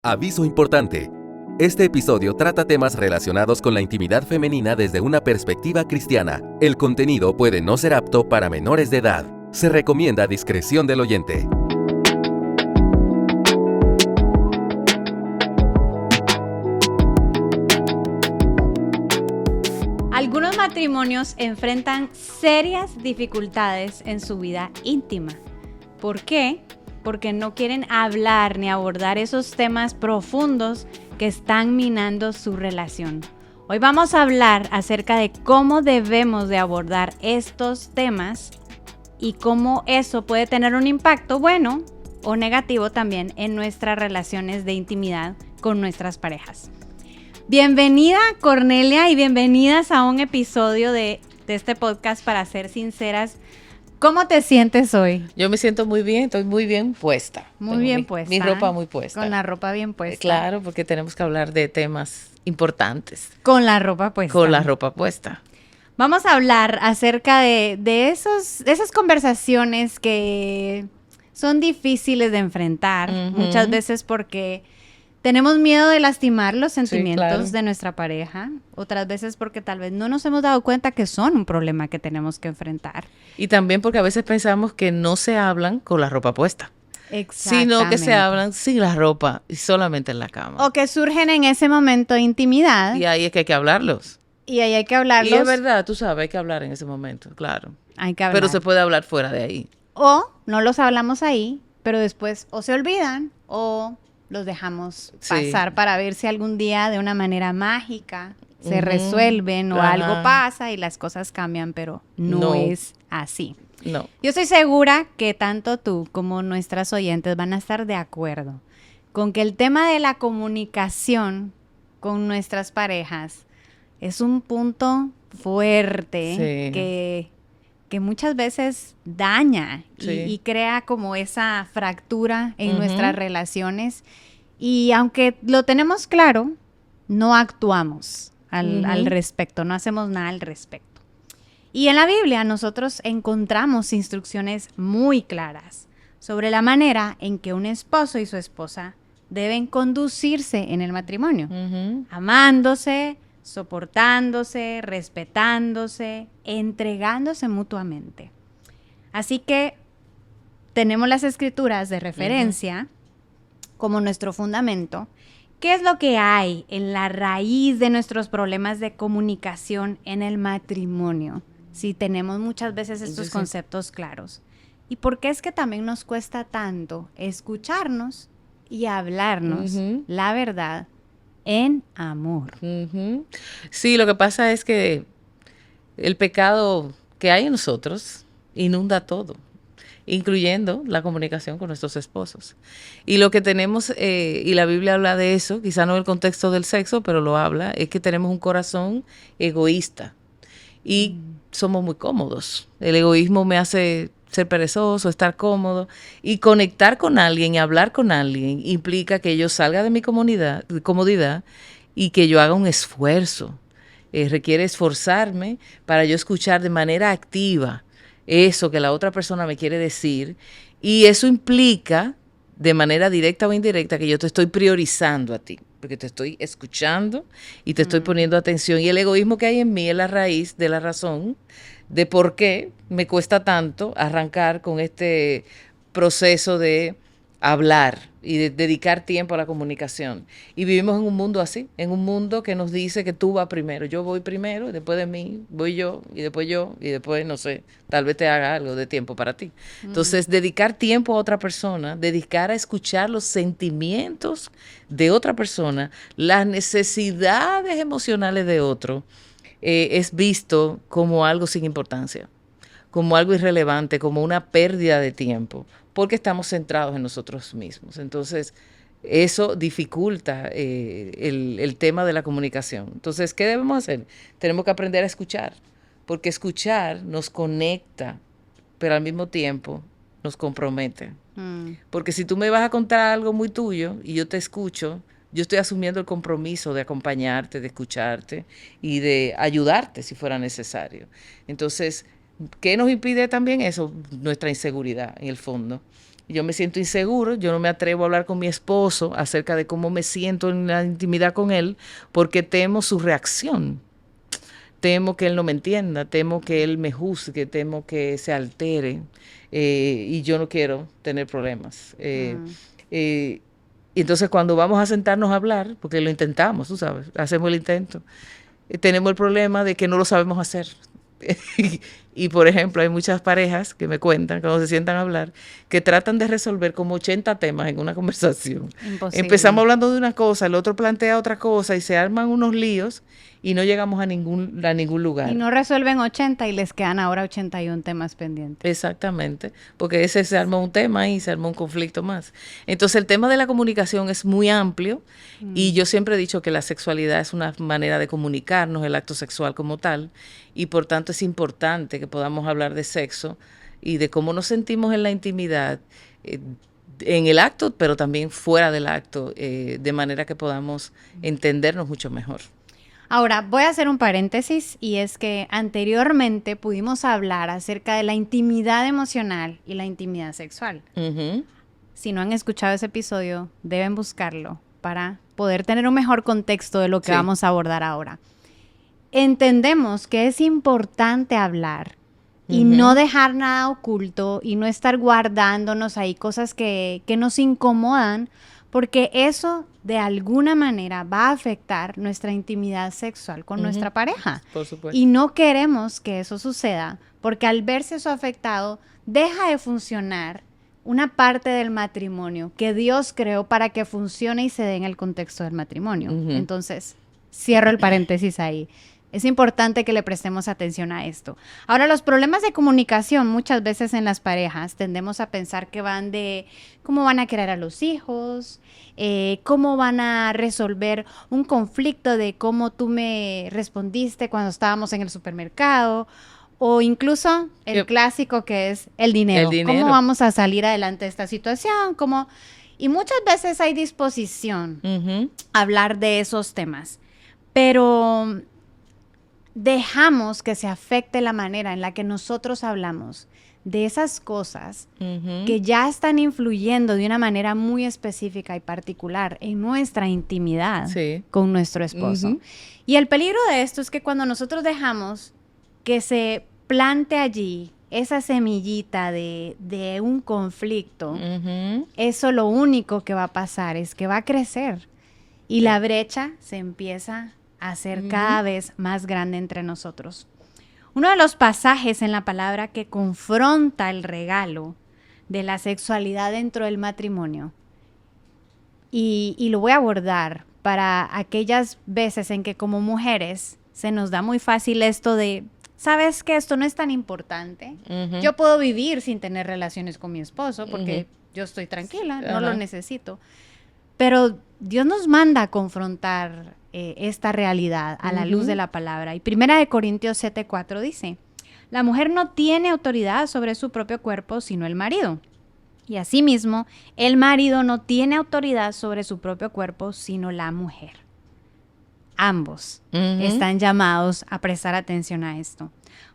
Aviso importante. Este episodio trata temas relacionados con la intimidad femenina desde una perspectiva cristiana. El contenido puede no ser apto para menores de edad. Se recomienda discreción del oyente. Algunos matrimonios enfrentan serias dificultades en su vida íntima. ¿Por qué? Porque no quieren hablar ni abordar esos temas profundos que están minando su relación. Hoy vamos a hablar acerca de cómo debemos de abordar estos temas y cómo eso puede tener un impacto bueno o negativo también en nuestras relaciones de intimidad con nuestras parejas. Bienvenida Cornelia y bienvenidas a un episodio de este podcast Para Ser Sinceras. ¿Cómo te sientes hoy? Yo me siento muy bien, estoy muy bien puesta. Muy bien puesta. Mi ropa muy puesta. Con la ropa bien puesta. Claro, porque tenemos que hablar de temas importantes. Con la ropa puesta. Con la ropa puesta. Vamos a hablar acerca de esas conversaciones que son difíciles de enfrentar, muchas veces porque tenemos miedo de lastimar los sentimientos de nuestra pareja, otras veces porque tal vez no nos hemos dado cuenta que son un problema que tenemos que enfrentar. Y también porque a veces pensamos que no se hablan con la ropa puesta. Exactamente. Sino que se hablan sin la ropa y solamente en la cama. O que surgen en ese momento de intimidad. Y ahí es que hay que hablarlos. Y ahí hay que hablarlos. Y es verdad, tú sabes, hay que hablar en ese momento, claro. Hay que hablar. Pero se puede hablar fuera de ahí. O no los hablamos ahí, pero después o se olvidan o los dejamos pasar para ver si algún día de una manera mágica se resuelven o algo pasa y las cosas cambian, pero no es así. No. Yo estoy segura que tanto tú como nuestras oyentes van a estar de acuerdo con que el tema de la comunicación con nuestras parejas es un punto fuerte que muchas veces daña y crea como esa fractura en nuestras relaciones. Y aunque lo tenemos claro, no actuamos al respecto, no hacemos nada al respecto. Y en la Biblia nosotros encontramos instrucciones muy claras sobre la manera en que un esposo y su esposa deben conducirse en el matrimonio, amándose, soportándose, respetándose, entregándose mutuamente. Así que tenemos las escrituras de referencia como nuestro fundamento. ¿Qué es lo que hay en la raíz de nuestros problemas de comunicación en el matrimonio? Si tenemos muchas veces estos conceptos claros. ¿Y por qué es que también nos cuesta tanto escucharnos y hablarnos la verdad en amor? Sí, lo que pasa es que el pecado que hay en nosotros inunda todo, incluyendo la comunicación con nuestros esposos. Y lo que tenemos, y la Biblia habla de eso, quizá no en el contexto del sexo, pero lo habla, es que tenemos un corazón egoísta y somos muy cómodos. El egoísmo me hace ser perezoso, estar cómodo, y conectar con alguien y hablar con alguien implica que yo salga de mi comodidad y que yo haga un esfuerzo. Requiere esforzarme para yo escuchar de manera activa eso que la otra persona me quiere decir, y eso implica de manera directa o indirecta que yo te estoy priorizando a ti, porque te estoy escuchando y te estoy poniendo atención, y el egoísmo que hay en mí es la raíz de la razón de por qué me cuesta tanto arrancar con este proceso de hablar y de dedicar tiempo a la comunicación. Y vivimos en un mundo así, en un mundo que nos dice que tú vas primero, yo voy primero, y después de mí voy yo, y después, no sé, tal vez te haga algo de tiempo para ti. Entonces, dedicar tiempo a otra persona, dedicar a escuchar los sentimientos de otra persona, las necesidades emocionales de otro, es visto como algo sin importancia, como algo irrelevante, como una pérdida de tiempo, porque estamos centrados en nosotros mismos. Entonces, eso dificulta el tema de la comunicación. Entonces, ¿qué debemos hacer? Tenemos que aprender a escuchar, porque escuchar nos conecta, pero al mismo tiempo nos compromete. Porque si tú me vas a contar algo muy tuyo y yo te escucho, yo estoy asumiendo el compromiso de acompañarte, de escucharte y de ayudarte si fuera necesario. Entonces, ¿qué nos impide también eso? Nuestra inseguridad, en el fondo. yo me siento inseguro, yo no me atrevo a hablar con mi esposo acerca de cómo me siento en la intimidad con él, porque temo su reacción. Temo que él no me entienda, temo que él me juzgue, temo que se altere, y yo no quiero tener problemas. Y entonces cuando vamos a sentarnos a hablar, porque lo intentamos, tú sabes, hacemos el intento, tenemos el problema de que no lo sabemos hacer. Y por ejemplo, hay muchas parejas que me cuentan cuando se sientan a hablar que tratan de resolver como 80 temas en una conversación. Imposible. Empezamos hablando de una cosa, el otro plantea otra cosa y se arman unos líos y no llegamos a ningún lugar. Y no resuelven 80 y les quedan ahora 81 temas pendientes. Exactamente, porque ese se arma un tema y se arma un conflicto más. Entonces el tema de la comunicación es muy amplio y yo siempre he dicho que la sexualidad es una manera de comunicarnos, el acto sexual como tal, y por tanto es importante que podamos hablar de sexo y de cómo nos sentimos en la intimidad, en el acto, pero también fuera del acto, de manera que podamos entendernos mucho mejor. Ahora, voy a hacer un paréntesis y es que anteriormente pudimos hablar acerca de la intimidad emocional y la intimidad sexual. Uh-huh. Si no han escuchado ese episodio, deben buscarlo para poder tener un mejor contexto de lo que vamos a abordar ahora. Entendemos que es importante hablar y no dejar nada oculto y no estar guardándonos ahí cosas que nos incomodan, porque eso de alguna manera va a afectar nuestra intimidad sexual con nuestra pareja. Por supuesto. Y no queremos que eso suceda, porque al verse eso afectado, deja de funcionar una parte del matrimonio que Dios creó para que funcione y se dé en el contexto del matrimonio. Entonces, cierro el paréntesis ahí. Es importante que le prestemos atención a esto. Ahora, los problemas de comunicación muchas veces en las parejas tendemos a pensar que van de cómo van a criar a los hijos, cómo van a resolver un conflicto de cómo tú me respondiste cuando estábamos en el supermercado, o incluso el clásico que es el dinero. ¿Cómo vamos a salir adelante de esta situación? Y muchas veces hay disposición a hablar de esos temas, pero dejamos que se afecte la manera en la que nosotros hablamos de esas cosas que ya están influyendo de una manera muy específica y particular en nuestra intimidad con nuestro esposo. Y el peligro de esto es que cuando nosotros dejamos que se plante allí esa semillita de un conflicto, eso lo único que va a pasar es que va a crecer y la brecha se empieza a ser cada vez más grande entre nosotros. Uno de los pasajes en la palabra que confronta el regalo de la sexualidad dentro del matrimonio, y lo voy a abordar para aquellas veces en que como mujeres se nos da muy fácil esto de, ¿sabes qué? Esto no es tan importante. Yo puedo vivir sin tener relaciones con mi esposo porque yo estoy tranquila, no lo necesito. Pero Dios nos manda a confrontar esta realidad a la luz de la palabra. Y 1 Corintios 7:4 dice, la mujer no tiene autoridad sobre su propio cuerpo, sino el marido. Y asimismo, el marido no tiene autoridad sobre su propio cuerpo, sino la mujer. Ambos están llamados a prestar atención a esto.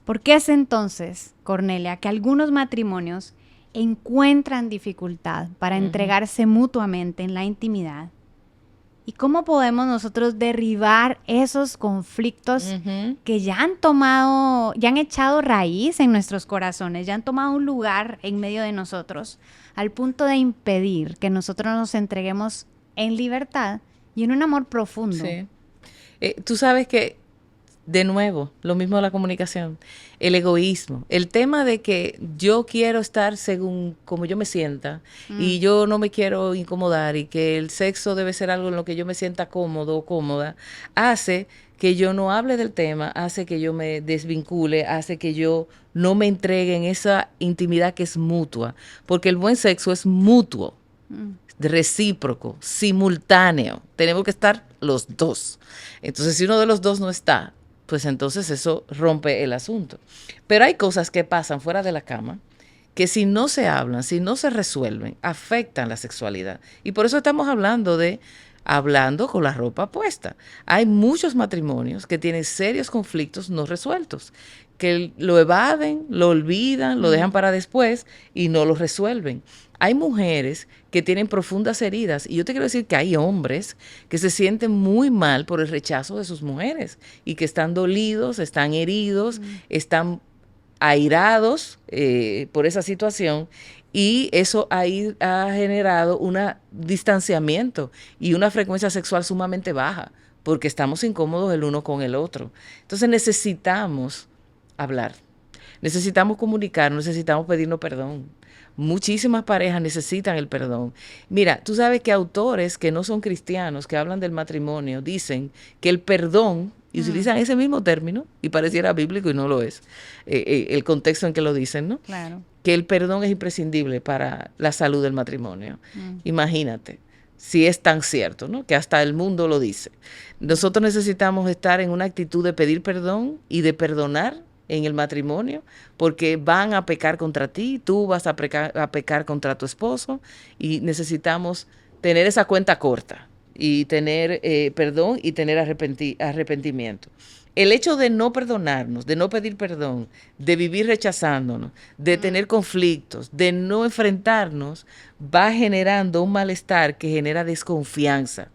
¿Por qué es entonces, Cornelia, que algunos matrimonios encuentran dificultad para entregarse mutuamente en la intimidad? ¿Y cómo podemos nosotros derribar esos conflictos que ya han echado raíz en nuestros corazones, ya han tomado un lugar en medio de nosotros, al punto de impedir que nosotros nos entreguemos en libertad y en un amor profundo? Sí. Tú sabes que, de nuevo, lo mismo de la comunicación, el egoísmo, el tema de que yo quiero estar según como yo me sienta y yo no me quiero incomodar y que el sexo debe ser algo en lo que yo me sienta cómodo o cómoda, hace que yo no hable del tema, hace que yo me desvincule, hace que yo no me entregue en esa intimidad que es mutua, porque el buen sexo es mutuo, recíproco, simultáneo, tenemos que estar los dos. Entonces, si uno de los dos no está, pues entonces eso rompe el asunto. Pero hay cosas que pasan fuera de la cama que si no se hablan, si no se resuelven, afectan la sexualidad. Y por eso estamos hablando con la ropa puesta. Hay muchos matrimonios que tienen serios conflictos no resueltos, que lo evaden, lo olvidan, lo dejan para después y no lo resuelven. Hay mujeres que tienen profundas heridas y yo te quiero decir que hay hombres que se sienten muy mal por el rechazo de sus mujeres y que están dolidos, están heridos, están airados por esa situación, y eso ahí ha generado un distanciamiento y una frecuencia sexual sumamente baja porque estamos incómodos el uno con el otro. Entonces necesitamos hablar, necesitamos comunicar, necesitamos pedirnos perdón. Muchísimas parejas necesitan el perdón. Mira, tú sabes que autores que no son cristianos, que hablan del matrimonio, dicen que el perdón, y utilizan ese mismo término, y pareciera bíblico y no lo es, el contexto en que lo dicen, ¿no? Claro. Que el perdón es imprescindible para la salud del matrimonio. Imagínate, si es tan cierto, ¿no? Que hasta el mundo lo dice. Nosotros necesitamos estar en una actitud de pedir perdón y de perdonar en el matrimonio, porque van a pecar contra ti, tú vas a pecar contra tu esposo, y necesitamos tener esa cuenta corta y tener perdón y tener arrepentimiento. El hecho de no perdonarnos, de no pedir perdón, de vivir rechazándonos, de tener conflictos, de no enfrentarnos, va generando un malestar que genera desconfianza.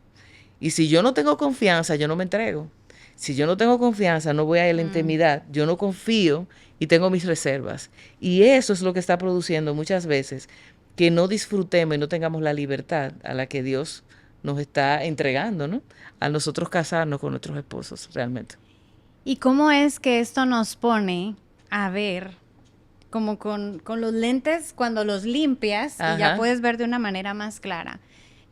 Y si yo no tengo confianza, yo no me entrego. Si yo no tengo confianza, no voy a la intimidad, yo no confío y tengo mis reservas. Y eso es lo que está produciendo muchas veces que no disfrutemos y no tengamos la libertad a la que Dios nos está entregando, ¿no? A nosotros casarnos con nuestros esposos, realmente. ¿Y cómo es que esto nos pone a ver, como con los lentes, cuando los limpias, y ya puedes ver de una manera más clara,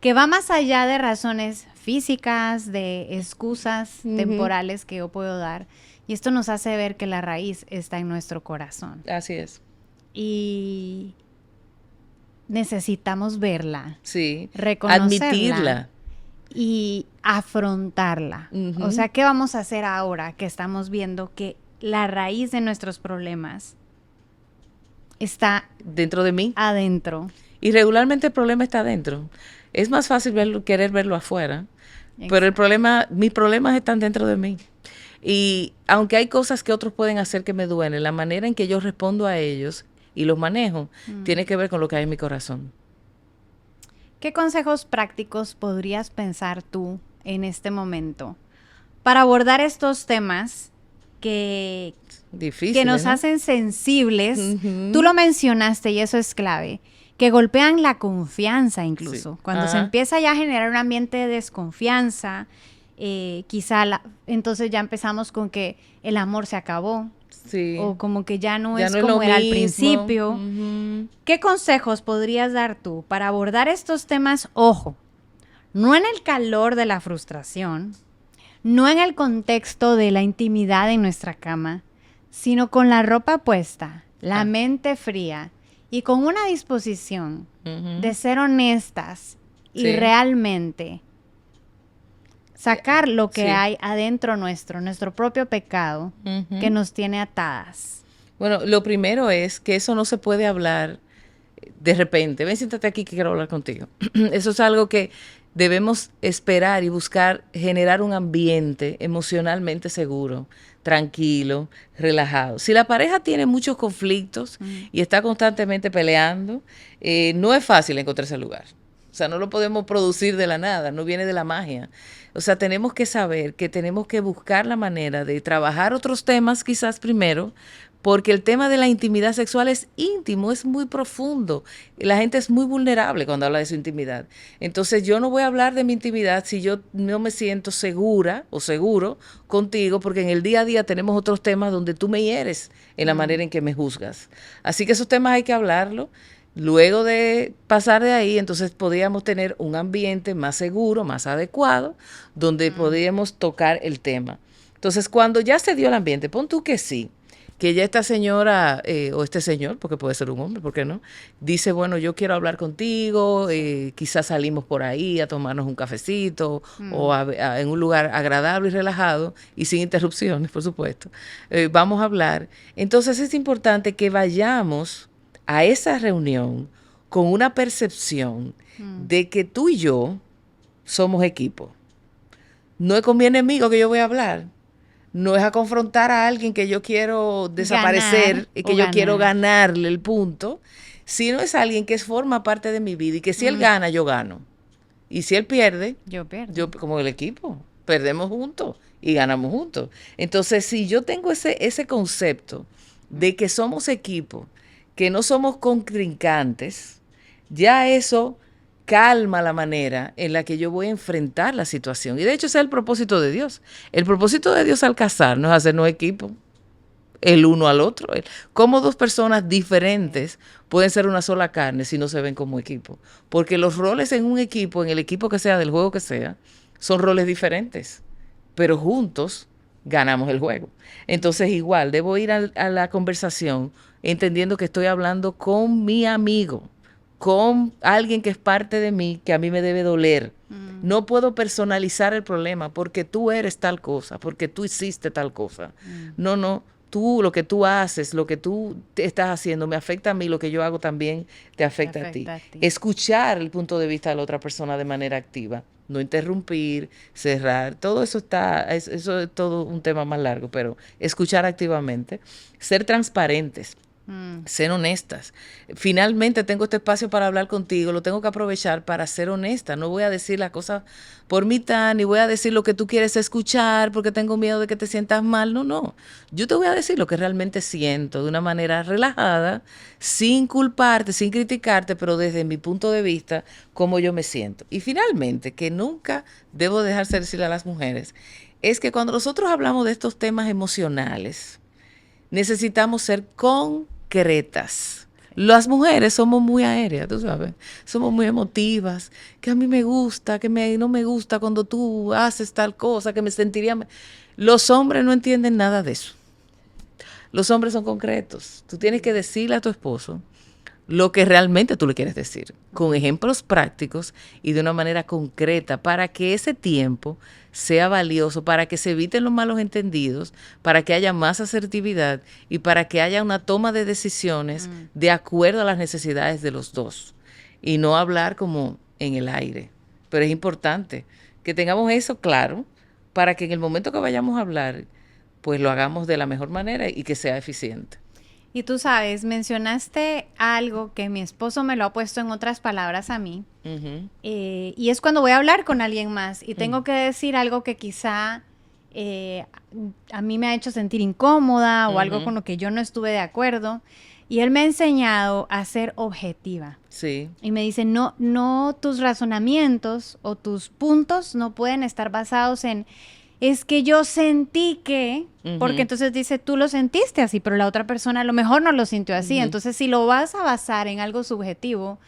que va más allá de razones físicas, de excusas temporales que yo puedo dar, y esto nos hace ver que la raíz está en nuestro corazón. Así es. Y necesitamos verla, sí, reconocerla, admitirla y afrontarla. O sea, ¿qué vamos a hacer ahora que estamos viendo que la raíz de nuestros problemas está dentro de mí? Adentro. Y regularmente el problema está adentro. Es más fácil querer verlo afuera, pero mis problemas están dentro de mí. Y aunque hay cosas que otros pueden hacer que me duelen, la manera en que yo respondo a ellos y los manejo tiene que ver con lo que hay en mi corazón. ¿Qué consejos prácticos podrías pensar tú en este momento para abordar estos temas que nos hacen sensibles? Tú lo mencionaste y eso es clave, que golpean la confianza incluso. Sí. Cuando se empieza ya a generar un ambiente de desconfianza, entonces ya empezamos con que el amor se acabó. Sí. O como que ya no es como era al principio. ¿Qué consejos podrías dar tú para abordar estos temas? Ojo, no en el calor de la frustración, no en el contexto de la intimidad en nuestra cama, sino con la ropa puesta, la mente fría y con una disposición de ser honestas y realmente sacar lo que hay adentro nuestro propio pecado que nos tiene atadas. Bueno, lo primero es que eso no se puede hablar de repente. Ven, siéntate aquí que quiero hablar contigo. Eso es algo que debemos esperar y buscar generar un ambiente emocionalmente seguro, tranquilo, relajado. Si la pareja tiene muchos conflictos y está constantemente peleando, no es fácil encontrar ese lugar. O sea, no lo podemos producir de la nada, no viene de la magia. O sea, tenemos que saber que tenemos que buscar la manera de trabajar otros temas quizás primero, porque el tema de la intimidad sexual es íntimo, es muy profundo. La gente es muy vulnerable cuando habla de su intimidad. Entonces, yo no voy a hablar de mi intimidad si yo no me siento segura o seguro contigo, porque en el día a día tenemos otros temas donde tú me hieres en la manera en que me juzgas. Así que esos temas hay que hablarlo. Luego de pasar de ahí, entonces podríamos tener un ambiente más seguro, más adecuado, donde podríamos tocar el tema. Entonces, cuando ya se dio el ambiente, pon tú que sí, que ya esta señora o este señor, porque puede ser un hombre, ¿por qué no? Dice, bueno, yo quiero hablar contigo, quizás salimos por ahí a tomarnos un cafecito o en un lugar agradable y relajado y sin interrupciones, por supuesto. Vamos a hablar. Entonces, es importante que vayamos a esa reunión con una percepción de que tú y yo somos equipo. No es con mi enemigo que yo voy a hablar. no es a confrontar a alguien que yo quiero desaparecer y que yo quiero ganarle el punto, sino es alguien que forma parte de mi vida y que si él gana, yo gano. Y si él pierde, yo pierdo. Yo, como el equipo, perdemos juntos y ganamos juntos. Entonces, si yo tengo ese concepto de que somos equipo, que no somos contrincantes, ya eso calma la manera en la que yo voy a enfrentar la situación. Y de hecho ese es el propósito de Dios. El propósito de Dios al casarnos es hacernos equipo, el uno al otro. ¿Cómo dos personas diferentes pueden ser una sola carne si no se ven como equipo? Porque los roles en un equipo, en el equipo que sea, del juego que sea, son roles diferentes, pero juntos ganamos el juego. Entonces igual, debo ir a la conversación entendiendo que estoy hablando con mi amigo, con alguien que es parte de mí, que a mí me debe doler. No puedo personalizar el problema porque tú eres tal cosa, porque tú hiciste tal cosa. No, tú, lo que tú haces, lo que tú estás haciendo me afecta a mí, lo que yo hago también te afecta a ti. Escuchar el punto de vista de la otra persona de manera activa, no interrumpir, cerrar, todo eso eso es todo un tema más largo, pero escuchar activamente, ser transparentes. Ser honestas. Finalmente tengo este espacio para hablar contigo, lo tengo que aprovechar para ser honesta. No voy a decir las cosas por mitad, ni voy a decir lo que tú quieres escuchar porque tengo miedo de que te sientas mal. No. Yo te voy a decir lo que realmente siento de una manera relajada, sin culparte, sin criticarte, pero desde mi punto de vista, cómo yo me siento. Y finalmente, que nunca debo dejarse decirle a las mujeres, es que cuando nosotros hablamos de estos temas emocionales, necesitamos ser concretas. Las mujeres somos muy aéreas, tú sabes, somos muy emotivas, que a mí me gusta, no me gusta cuando tú haces tal cosa, que me sentiría... Los hombres no entienden nada de eso. Los hombres son concretos. Tú tienes que decirle a tu esposo lo que realmente tú le quieres decir, con ejemplos prácticos y de una manera concreta, para que ese tiempo sea valioso, para que se eviten los malos entendidos, para que haya más asertividad y para que haya una toma de decisiones de acuerdo a las necesidades de los dos y no hablar como en el aire. Pero es importante que tengamos eso claro para que en el momento que vayamos a hablar, pues lo hagamos de la mejor manera y que sea eficiente. Y tú sabes, mencionaste algo que mi esposo me lo ha puesto en otras palabras a mí, y es cuando voy a hablar con alguien más y tengo que decir algo que quizá a mí me ha hecho sentir incómoda o algo con lo que yo no estuve de acuerdo, y él me ha enseñado a ser objetiva. Sí. Y me dice, no, tus razonamientos o tus puntos no pueden estar basados en... Es que yo sentí que, porque entonces dice, tú lo sentiste así, pero la otra persona a lo mejor no lo sintió así. Entonces, si lo vas a basar en algo subjetivo,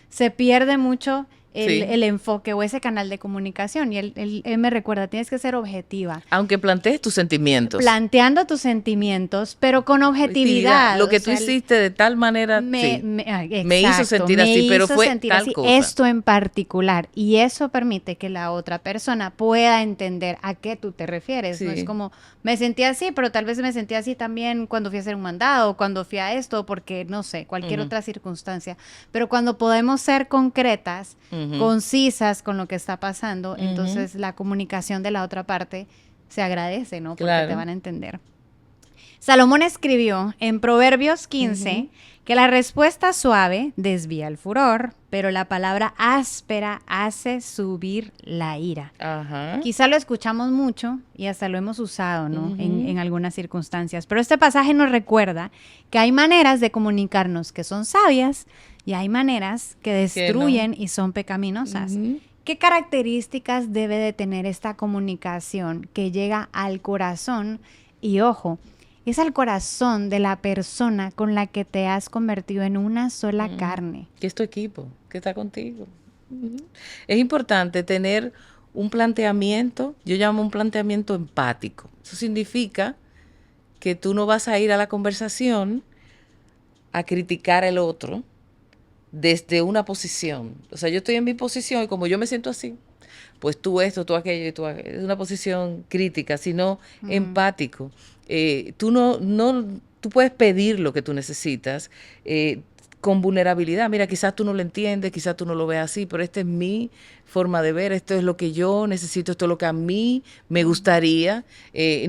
se pierde mucho el enfoque o ese canal de comunicación. Y él me recuerda, tienes que ser objetiva. Aunque plantees tus sentimientos. Planteando tus sentimientos, pero con objetividad. Lo que tú hiciste de tal manera me hizo sentir así, pero fue tal cosa. Esto en particular. Y eso permite que la otra persona pueda entender a qué tú te refieres. No es como, me sentí así, pero tal vez me sentí así también cuando fui a hacer un mandado, cuando fui a esto, porque no sé, cualquier otra circunstancia. Pero cuando podemos ser concretas, concisas con lo que está pasando, entonces la comunicación de la otra parte se agradece, ¿no? Porque te van a entender. Salomón escribió en Proverbios 15 que la respuesta suave desvía el furor, pero la palabra áspera hace subir la ira. Quizá lo escuchamos mucho y hasta lo hemos usado, ¿no? En algunas circunstancias. Pero este pasaje nos recuerda que hay maneras de comunicarnos que son sabias y hay maneras que destruyen y son pecaminosas. ¿Qué características debe de tener esta comunicación que llega al corazón? Y ojo, es al corazón de la persona con la que te has convertido en una sola carne. Que es tu equipo, que está contigo. Es importante tener un planteamiento, yo llamo un planteamiento empático. Eso significa que tú no vas a ir a la conversación a criticar al otro desde una posición. O sea, yo estoy en mi posición y como yo me siento así, pues tú esto, tú aquello y tú aquello. Es una posición crítica, sino empático. Tú puedes pedir lo que tú necesitas, con vulnerabilidad. Mira, quizás tú no lo entiendes, quizás tú no lo ves así, pero esta es mi forma de ver, esto es lo que yo necesito, esto es lo que a mí me gustaría.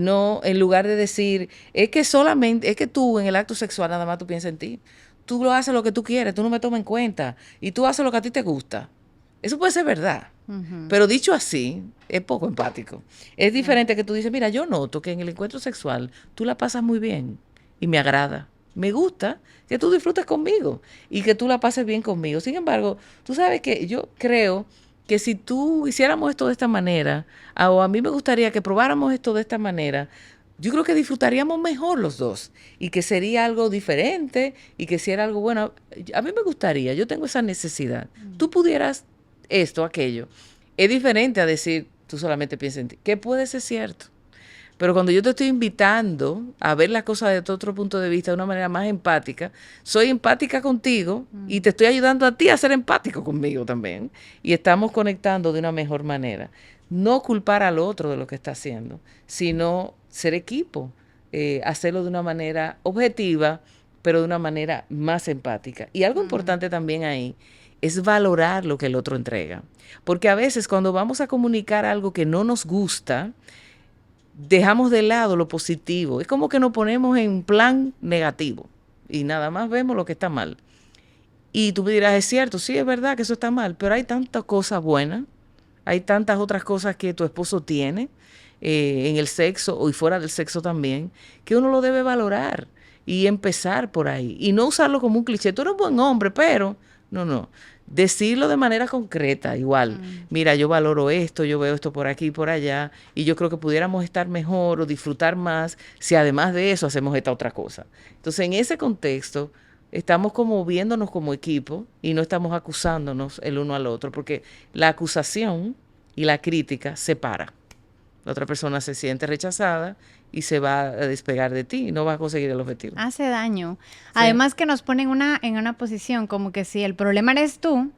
No, en lugar de decir, es que tú en el acto sexual nada más tú piensas en ti. Tú lo haces lo que tú quieres, tú no me tomas en cuenta y tú haces lo que a ti te gusta. Eso puede ser verdad, pero dicho así, es poco empático. Es diferente que tú dices, mira, yo noto que en el encuentro sexual tú la pasas muy bien y me agrada. Me gusta que tú disfrutes conmigo y que tú la pases bien conmigo. Sin embargo, tú sabes que yo creo que si tú hiciéramos esto de esta manera, o a mí me gustaría que probáramos esto de esta manera, yo creo que disfrutaríamos mejor los dos y que sería algo diferente y que si era algo bueno. A mí me gustaría, yo tengo esa necesidad. Tú pudieras esto, aquello. Es diferente a decir, tú solamente piensas en ti, que puede ser cierto. Pero cuando yo te estoy invitando a ver las cosas desde otro punto de vista, de una manera más empática, soy empática contigo y te estoy ayudando a ti a ser empático conmigo también. Y estamos conectando de una mejor manera. No culpar al otro de lo que está haciendo, sino ser equipo, hacerlo de una manera objetiva, pero de una manera más empática. Y algo importante también ahí es valorar lo que el otro entrega. Porque a veces cuando vamos a comunicar algo que no nos gusta, dejamos de lado lo positivo. Es como que nos ponemos en plan negativo y nada más vemos lo que está mal. Y tú me dirás, es cierto, sí, es verdad que eso está mal, pero hay tantas cosas buenas, hay tantas otras cosas que tu esposo tiene en el sexo y fuera del sexo también, que uno lo debe valorar y empezar por ahí. Y no usarlo como un cliché. Tú eres un buen hombre, pero no. Decirlo de manera concreta, igual. Mira, yo valoro esto, yo veo esto por aquí y por allá, y yo creo que pudiéramos estar mejor o disfrutar más si además de eso hacemos esta otra cosa. Entonces, en ese contexto, estamos como viéndonos como equipo y no estamos acusándonos el uno al otro, porque la acusación y la crítica separa. La otra persona se siente rechazada y se va a despegar de ti y no va a conseguir el objetivo. Hace daño. Sí. Además que nos pone en una posición como que si el problema eres tú.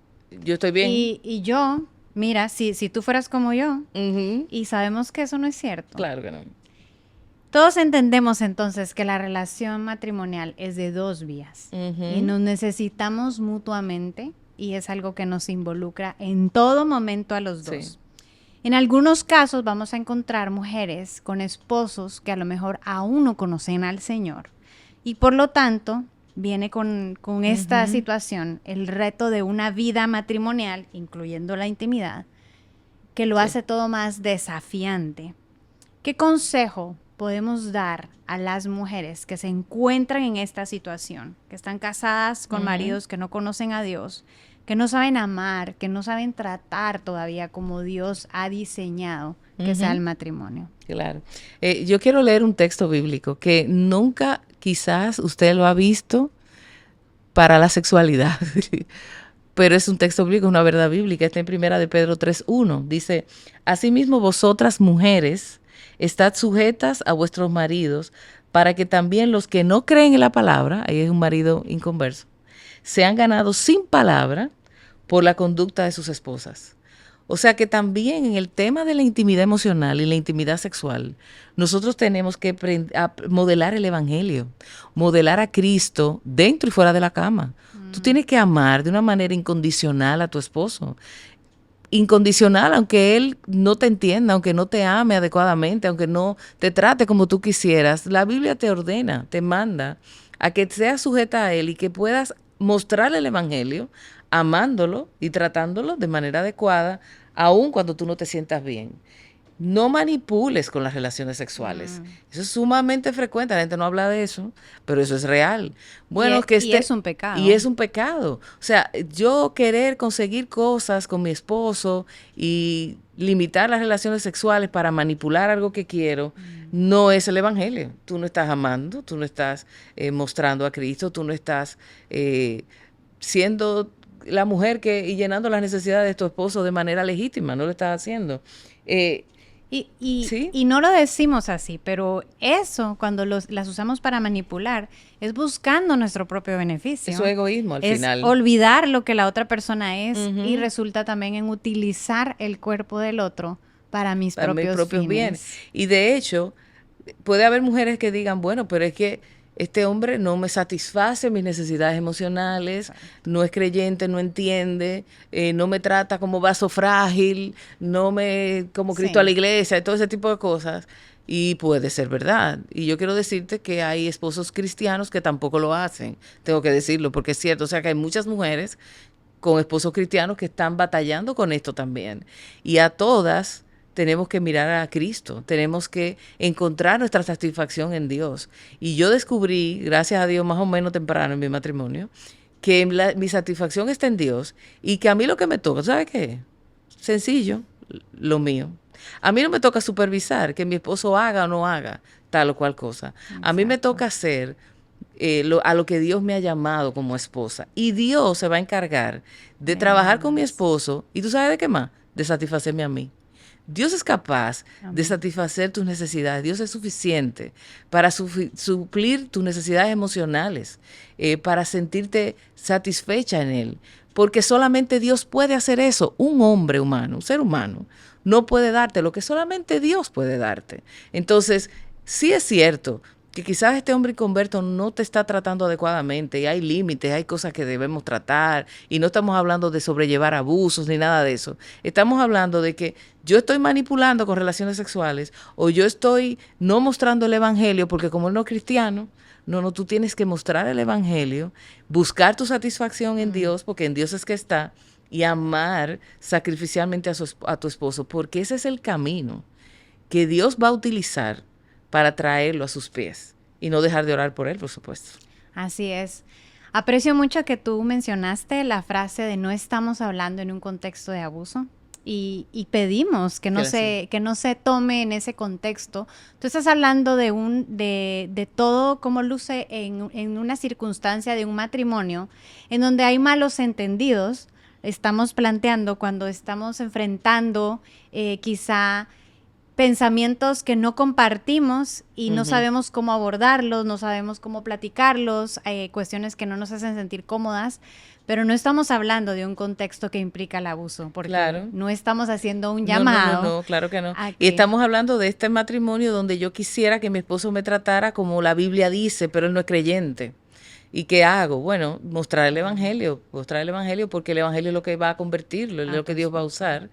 Yo estoy bien. Y yo, mira, si tú fueras como yo, y sabemos que eso no es cierto. Claro que no. Todos entendemos entonces que la relación matrimonial es de dos vías y nos necesitamos mutuamente y es algo que nos involucra en todo momento a los dos. Sí. En algunos casos vamos a encontrar mujeres con esposos que a lo mejor aún no conocen al Señor y por lo tanto viene con esta situación el reto de una vida matrimonial, incluyendo la intimidad, que lo hace todo más desafiante. ¿Qué consejo podemos dar a las mujeres que se encuentran en esta situación, que están casadas con maridos que no conocen a Dios, que no saben amar, que no saben tratar todavía como Dios ha diseñado que sea el matrimonio? Claro. Yo quiero leer un texto bíblico que nunca quizás usted lo ha visto para la sexualidad, pero es un texto bíblico, es una verdad bíblica. Está en Primera de Pedro 3:1. Dice, asimismo vosotras mujeres, estad sujetas a vuestros maridos, para que también los que no creen en la palabra, ahí es un marido inconverso, sean ganados sin palabra por la conducta de sus esposas. O sea que también en el tema de la intimidad emocional y la intimidad sexual, nosotros tenemos que modelar el evangelio, modelar a Cristo dentro y fuera de la cama. Tú tienes que amar de una manera incondicional a tu esposo. Incondicional, aunque él no te entienda, aunque no te ame adecuadamente, aunque no te trate como tú quisieras. La Biblia te ordena, te manda a que seas sujeta a él y que puedas mostrarle el evangelio, amándolo y tratándolo de manera adecuada, aun cuando tú no te sientas bien. No manipules con las relaciones sexuales. Eso es sumamente frecuente, la gente no habla de eso, pero eso es real. Bueno, y es un pecado. Y es un pecado. O sea, yo querer conseguir cosas con mi esposo y limitar las relaciones sexuales para manipular algo que quiero, no es el evangelio. Tú no estás amando, tú no estás mostrando a Cristo, tú no estás siendo la mujer y llenando las necesidades de tu esposo de manera legítima, no lo estás haciendo. ¿Sí? Y no lo decimos así, pero eso, cuando las usamos para manipular, es buscando nuestro propio beneficio. Eso es egoísmo al final. Es olvidar lo que la otra persona es y resulta también en utilizar el cuerpo del otro para mis propios fines. Y de hecho, puede haber mujeres que digan, bueno, pero es que este hombre no me satisface mis necesidades emocionales, no es creyente, no entiende, no me trata como vaso frágil, no me como Cristo a la iglesia, todo ese tipo de cosas. Y puede ser verdad. Y yo quiero decirte que hay esposos cristianos que tampoco lo hacen. Tengo que decirlo porque es cierto. O sea, que hay muchas mujeres con esposos cristianos que están batallando con esto también. Y a todas tenemos que mirar a Cristo, tenemos que encontrar nuestra satisfacción en Dios. Y yo descubrí, gracias a Dios, más o menos temprano en mi matrimonio, que mi satisfacción está en Dios y que a mí lo que me toca, ¿sabe qué? Sencillo, lo mío. A mí no me toca supervisar que mi esposo haga o no haga tal o cual cosa. Exacto. A mí me toca hacer a lo que Dios me ha llamado como esposa. Y Dios se va a encargar de trabajar con mi esposo. ¿Y tú sabes de qué más? De satisfacerme a mí. Dios es capaz de satisfacer tus necesidades. Dios es suficiente para suplir tus necesidades emocionales, para sentirte satisfecha en Él. Porque solamente Dios puede hacer eso. Un hombre humano, un ser humano, no puede darte lo que solamente Dios puede darte. Entonces, sí es cierto que quizás este hombre inconverso no te está tratando adecuadamente y hay límites, hay cosas que debemos tratar y no estamos hablando de sobrellevar abusos ni nada de eso. Estamos hablando de que yo estoy manipulando con relaciones sexuales o yo estoy no mostrando el evangelio porque como él no es cristiano, no, tú tienes que mostrar el evangelio, buscar tu satisfacción en Dios porque en Dios es que está y amar sacrificialmente a tu esposo porque ese es el camino que Dios va a utilizar para traerlo a sus pies y no dejar de orar por él, por supuesto. Así es. Aprecio mucho que tú mencionaste la frase de no estamos hablando en un contexto de abuso y pedimos que no se tome en ese contexto. Tú estás hablando de todo como luce en una circunstancia de un matrimonio en donde hay malos entendidos. Estamos planteando cuando estamos enfrentando quizá pensamientos que no compartimos y no sabemos cómo abordarlos, no sabemos cómo platicarlos, cuestiones que no nos hacen sentir cómodas, pero no estamos hablando de un contexto que implica el abuso, porque no estamos haciendo un llamado. No, claro que no. Y estamos hablando de este matrimonio donde yo quisiera que mi esposo me tratara como la Biblia dice, pero él no es creyente. ¿Y qué hago? Bueno, mostrar el evangelio porque el evangelio es lo que va a convertirlo, es lo que Dios va a usar.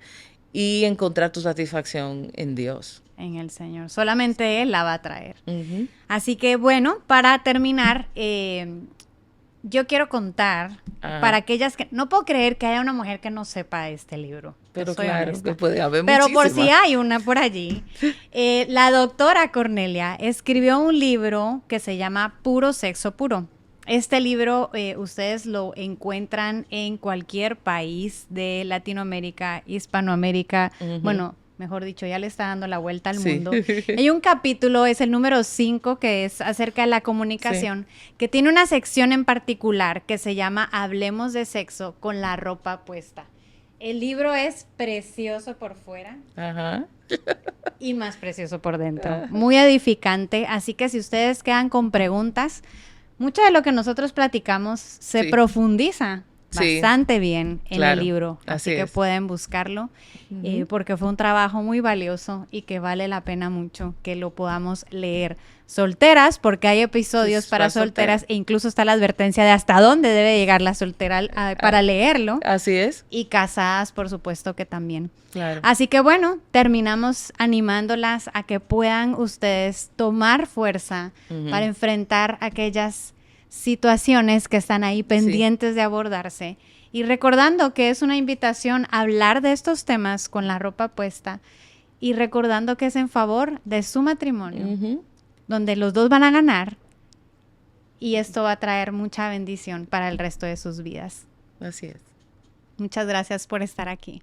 Y encontrar tu satisfacción en Dios. En el Señor. Solamente Él la va a traer. Así que, bueno, para terminar, yo quiero contar para aquellas que... No puedo creer que haya una mujer que no sepa este libro. Pero claro, que puede haber pero muchísimas. Por si hay una por allí. La doctora Cornelia escribió un libro que se llama Puro Sexo Puro. Este libro ustedes lo encuentran en cualquier país de Latinoamérica, Hispanoamérica, bueno, mejor dicho, ya le está dando la vuelta al mundo. Hay un capítulo, es el número 5, que es acerca de la comunicación, que tiene una sección en particular que se llama Hablemos de sexo con la ropa puesta. El libro es precioso por fuera. Y más precioso por dentro. Muy edificante, así que si ustedes quedan con preguntas... Mucho de lo que nosotros platicamos se profundiza bastante bien en el libro, así que pueden buscarlo porque fue un trabajo muy valioso y que vale la pena mucho que lo podamos leer. Solteras, porque hay episodios para solteras e incluso está la advertencia de hasta dónde debe llegar la soltera para leerlo. Así es. Y casadas, por supuesto que también. Claro. Así que bueno, terminamos animándolas a que puedan ustedes tomar fuerza para enfrentar aquellas situaciones que están ahí pendientes de abordarse y recordando que es una invitación a hablar de estos temas con la ropa puesta y recordando que es en favor de su matrimonio, donde los dos van a ganar y esto va a traer mucha bendición para el resto de sus vidas. Así es. Muchas gracias por estar aquí.